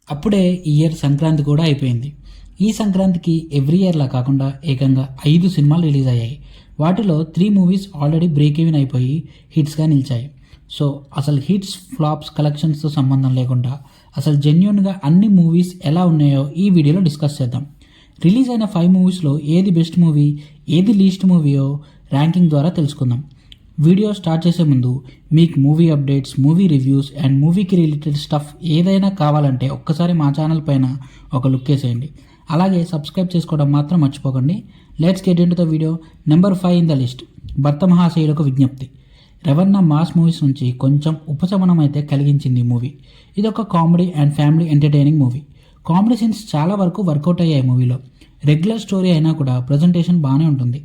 అప్పుడే ఈ ఇయర్ సంక్రాంతి కూడా అయిపోయింది. ఈ సంక్రాంతికి ఎవ్రీ ఇయర్‌లా కాకుండా ఏకంగా 5 సినిమాలు రిలీజ్ అయ్యాయి. వాటిలో 3 మూవీస్ ఆల్రెడీ బ్రేక్ ఈవెన్ అయిపోయి హిట్స్‌గా నిలిచాయి. సో, అసలు హిట్స్, ఫ్లాప్స్, కలెక్షన్స్‌తో సంబంధం లేకుండా అసలు జెన్యూన్‌గా అన్ని మూవీస్ ఎలా ఉన్నాయో ఈ వీడియోలో డిస్కస్ చేద్దాం. రిలీజ్ అయిన 5 మూవీస్‌లో ఏది బెస్ట్ మూవీ, ఏది లీస్ట్ మూవీయో ర్యాంకింగ్ ద్వారా తెలుసుకుందాం. వీడియో స్టార్ట్ చేసే ముందు మీకు movie updates, movie reviews and మూవీకి రిలేటెడ్ స్టఫ్ ఏదైనా కావాలంటే ఒక్కసారి మా ఛానల్ పైన ఒక లుక్ వేసేయండి. అలాగే సబ్స్క్రైబ్ చేసుకోవడం మాత్రం మర్చిపోకండి. Let's get into the video. Number 5 in the list, భర్త మహాశయులకు విజ్ఞప్తి. రవణ మాస్ మూవీస్ నుంచి కొంచెం ఉపశమనం అయితే కలిగించింది ఈ మూవీ. ఇది ఒక comedy and family entertaining movie. Comedy scenes చాలా వరకు వర్కౌట్ అయ్యాయి మూవీలో. రెగ్యులర్ స్టోరీ అయినా కూడా ప్రజెంటేషన్ బాగానే ఉంటుంది.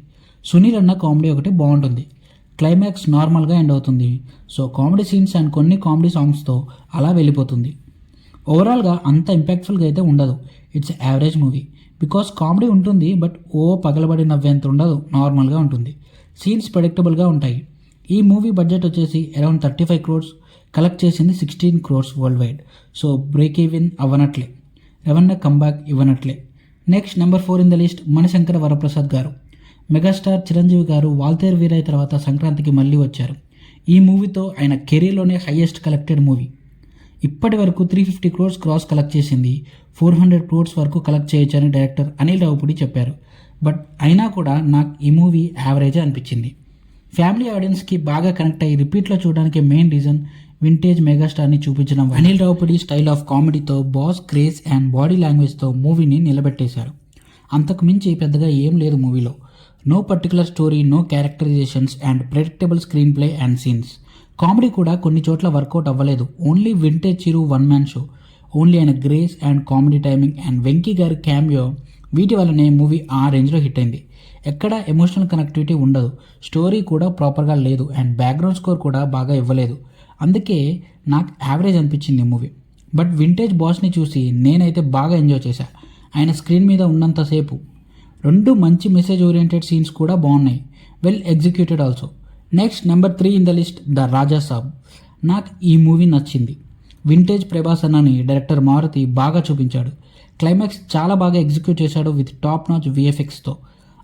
సునీల్ అన్న కామెడీ ఒకటి బాగుంటుంది. క్లైమాక్స్ నార్మల్గా ఎండ్ అవుతుంది. సో కామెడీ సీన్స్ అండ్ కొన్ని కామెడీ సాంగ్స్తో అలా వెళ్ళిపోతుంది. ఓవరాల్గా అంత ఇంపాక్ట్ఫుల్గా అయితే ఉండదు. It's average movie. Because comedy ఉంటుంది, బట్ పగలబడి నవ్వేంత ఉండదు, నార్మల్గా ఉంటుంది. సీన్స్ ప్రెడిక్టబుల్గా ఉంటాయి. ఈ మూవీ బడ్జెట్ వచ్చేసి అరౌండ్ 35 crores, కలెక్ట్ చేసింది 16 crores worldwide. So break even అవ్వనట్లే, రెవెన్యూ కంబ్యాక్ ఇవ్వనట్లే. Next number 4 in the list, Manishankara Varaprasad garu. Megastar Chiranjeevi గారు వాల్తేరు వీరయ్య తర్వాత సంక్రాంతికి మళ్ళీ వచ్చారు. ఈ మూవీతో ఆయన కెరీర్లోనే హైయెస్ట్ కలెక్టెడ్ మూవీ. ఇప్పటి వరకు 350 crores క్రాస్ కలెక్ట్ చేసింది. 400 crores వరకు కలెక్ట్ చేయొచ్చని డైరెక్టర్ అనిల్ రావిపూడి చెప్పారు. బట్ అయినా కూడా నాకు ఈ మూవీ యావరేజే అనిపించింది. ఫ్యామిలీ ఆడియన్స్కి బాగా కనెక్ట్ అయ్యి రిపీట్లో చూడడానికి మెయిన్ రీజన్ వింటేజ్ మెగాస్టార్ని చూపించడం. అనిల్ రావిపూడి స్టైల్ ఆఫ్ కామెడీతో, బాస్ క్రేజ్ అండ్ బాడీ లాంగ్వేజ్తో మూవీని నిలబెట్టేశారు. అంతకు మించి పెద్దగా ఏం లేదు మూవీలో. No particular story, no characterisations and predictable screenplay and scenes. Comedy కూడా కొన్ని చోట్ల వర్కౌట్ అవ్వలేదు. Only vintage Chiru one man show. Only ఆయన grace and comedy timing and Venky garu cameo, వీటి వల్లనే మూవీ ఆ రేంజ్లో హిట్ అయింది. ఎక్కడ ఎమోషనల్ కనెక్టివిటీ ఉండదు. స్టోరీ కూడా ప్రాపర్గా లేదు అండ్ బ్యాక్గ్రౌండ్ స్కోర్ కూడా బాగా ఇవ్వలేదు. అందుకే నాకు యావరేజ్ అనిపించింది మూవీ. బట్ వింటేజ్ బాస్ని చూసి నేనైతే బాగా ఎంజాయ్ చేశా. ఆయన స్క్రీన్ మీద ఉన్నంతసేపు. 2 మంచి మెసేజ్ ఓరియంటెడ్ సీన్స్ కూడా బాగున్నాయి. Well executed also. Next number 3 in the list, the Raja Saab. నాకు ఈ మూవీ నచ్చింది. వింటేజ్ ప్రభాస్ అన్నని డైరెక్టర్ మారుతి బాగా చూపించాడు. క్లైమాక్స్ చాలా బాగా ఎగ్జిక్యూట్ చేశాడు విత్ టాప్ నాచ్ విఎఫ్ఎక్స్తో.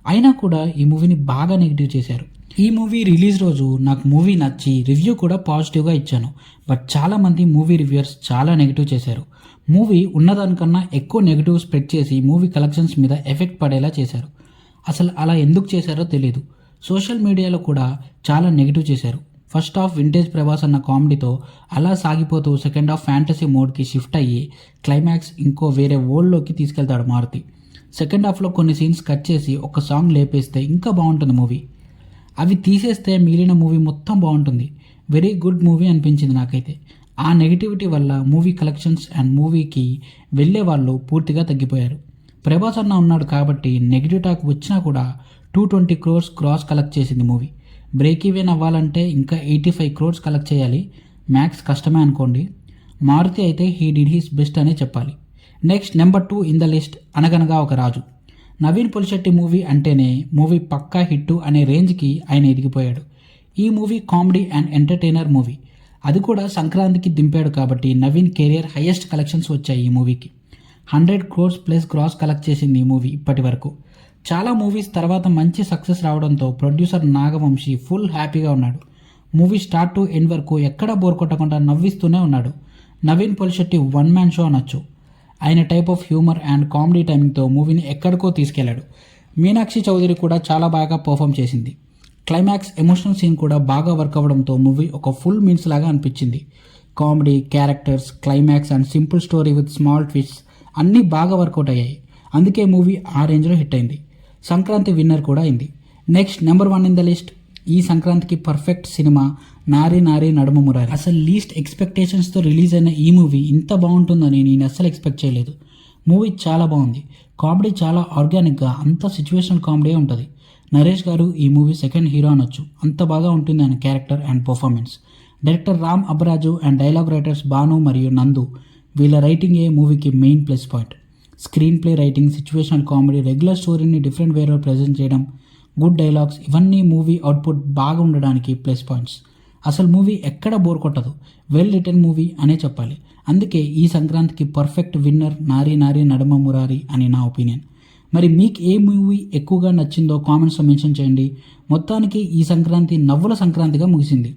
అయినా కూడా ఈ మూవీని బాగా నెగిటివ్ చేశారు. ఈ మూవీ రిలీజ్ రోజు నాకు మూవీ నచ్చి రివ్యూ కూడా పాజిటివ్గా ఇచ్చాను. బట్ చాలామంది మూవీ రివ్యూయర్స్ చాలా నెగిటివ్ చేశారు. మూవీ ఉన్నదానికన్నా ఎక్కువ నెగిటివ్ స్ప్రెడ్ చేసి మూవీ కలెక్షన్స్ మీద ఎఫెక్ట్ పడేలా చేశారు. అసలు అలా ఎందుకు చేశారో తెలీదు. సోషల్ మీడియాలో కూడా చాలా నెగిటివ్ చేశారు. ఫస్ట్ హాఫ్ వింటేజ్ ప్రభాస్ అన్న కామెడీతో అలా సాగిపోతూ సెకండ్ హాఫ్ ఫ్యాంటసీ మోడ్కి షిఫ్ట్ అయ్యి క్లైమాక్స్ ఇంకో వేరే వరల్డ్లోకి తీసుకెళ్తాడు మారుతి. సెకండ్ హాఫ్లో కొన్ని సీన్స్ కట్ చేసి ఒక సాంగ్ లేపేస్తే ఇంకా బాగుంటుంది మూవీ. అవి తీసేస్తే మిగిలిన మూవీ మొత్తం బాగుంటుంది. వెరీ గుడ్ మూవీ అనిపించింది నాకైతే. ఆ నెగిటివిటీ వల్ల మూవీ కలెక్షన్స్ అండ్ మూవీకి వెళ్ళే వాళ్ళు పూర్తిగా తగ్గిపోయారు. ప్రభాస్ అన్న ఉన్నాడు కాబట్టి నెగిటివ్ టాక్ వచ్చినా కూడా 220 crores క్రాస్ కలెక్ట్ చేసింది మూవీ. బ్రేక్ ఈవెన్ అవ్వాలంటే ఇంకా 85 crores కలెక్ట్ చేయాలి. మ్యాక్స్ కష్టమే అనుకోండి. మారుతి అయితే హీ డిడ్ హిస్ బెస్ట్ అనే చెప్పాలి. Next number 2 in the list, అనగనగా ఒక రాజు. నవీన్ పొలిశెట్టి మూవీ అంటేనే మూవీ పక్కా హిట్టు అనే రేంజ్కి ఆయన ఎదిగిపోయాడు. ఈ movie comedy and entertainer movie. అది కూడా సంక్రాంతికి దింపాడు కాబట్టి నవీన్ కెరియర్ హైయెస్ట్ కలెక్షన్స్ వచ్చాయి ఈ మూవీకి. 100 crores ప్లస్ క్రాస్ కలెక్ట్ చేసింది ఈ మూవీ ఇప్పటి వరకు. చాలా మూవీస్ తర్వాత మంచి సక్సెస్ రావడంతో ప్రొడ్యూసర్ నాగవంశీ ఫుల్ హ్యాపీగా ఉన్నాడు. మూవీ స్టార్ట్ టు ఎండ్ వరకు ఎక్కడా బోర్ కొట్టకుండా నవ్విస్తూనే ఉన్నాడు. Naveen Polishetty one man show అనొచ్చు. ఆయన type of humour and comedy టైమింగ్తో మూవీని ఎక్కడికో తీసుకెళ్లాడు. మీనాక్షి చౌదరి కూడా చాలా బాగా పర్ఫామ్ చేసింది. క్లైమాక్స్ ఎమోషనల్ సీన్ కూడా బాగా వర్క్ అవ్వడంతో మూవీ ఒక ఫుల్ మీల్స్ లాగా అనిపించింది. Comedy, characters, climax and simple story with small twists అన్నీ బాగా వర్కౌట్ అయ్యాయి. అందుకే మూవీ ఆ రేంజ్లో హిట్ అయింది. సంక్రాంతి విన్నర్ కూడా అయింది. Next number 1 in the list, ఈ సంక్రాంతికి పర్ఫెక్ట్ సినిమా, నారీ నారీ నడుమ మురారి. అసలు లీస్ట్ ఎక్స్పెక్టేషన్స్తో రిలీజ్ అయిన ఈ మూవీ ఇంత బాగుంటుందని నేను అస్సలు ఎక్స్పెక్ట్ చేయలేదు. మూవీ చాలా బాగుంది. కామెడీ చాలా ఆర్గానిక్గా, అంత సిచ్యువేషనల్ కామెడీ ఉంటుంది. నరేష్ గారు ఈ మూవీ సెకండ్ హీరో అనొచ్చు. అంత బాగా ఉంటుంది ఆయన character and performance. Director Ram Abbaraju and dialogue writers Bhanu మరియు నందు, వీళ్ళ రైటింగే మూవీకి main plus point. Screenplay writing, situational comedy, regular స్టోరీని డిఫరెంట్ వేలో ప్రజెంట్ చేయడం, గుడ్ డైలాగ్స్, ఇవన్నీ మూవీ అవుట్పుట్ బాగా ఉండడానికి ప్లస్ పాయింట్స్. అసలు మూవీ ఎక్కడ బోర్ కొట్టదు. వెల్ రిటర్న్ మూవీ అనే చెప్పాలి. అందుకే ఈ సంక్రాంతికి పర్ఫెక్ట్ విన్నర్ నారీ నారీ నడుమ మురారి అని నా ఒపీనియన్. మరి మీకు ఏ మూవీ ఎక్కువగా నచ్చిందో కామెంట్స్లో మెన్షన్ చేయండి. మొత్తానికి ఈ సంక్రాంతి నవ్వుల సంక్రాంతిగా ముగిసింది.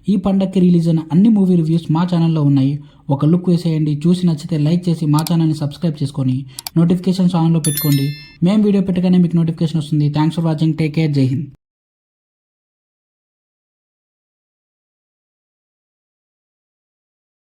ఈ పండగకి రిలీజ్ అయిన అన్ని మూవీ రివ్యూస్ మా ఛానల్లో ఉన్నాయి. ఒక లుక్ వేసేయండి. చూసి నచ్చితే లైక్ చేసి మా ఛానల్ని సబ్స్క్రైబ్ చేసుకొని నోటిఫికేషన్స్ ఆన్లో పెట్టుకోండి. మేము వీడియో పెట్టగానే మీకు నోటిఫికేషన్ వస్తుంది. Thanks for watching. Take care. జై హింద్.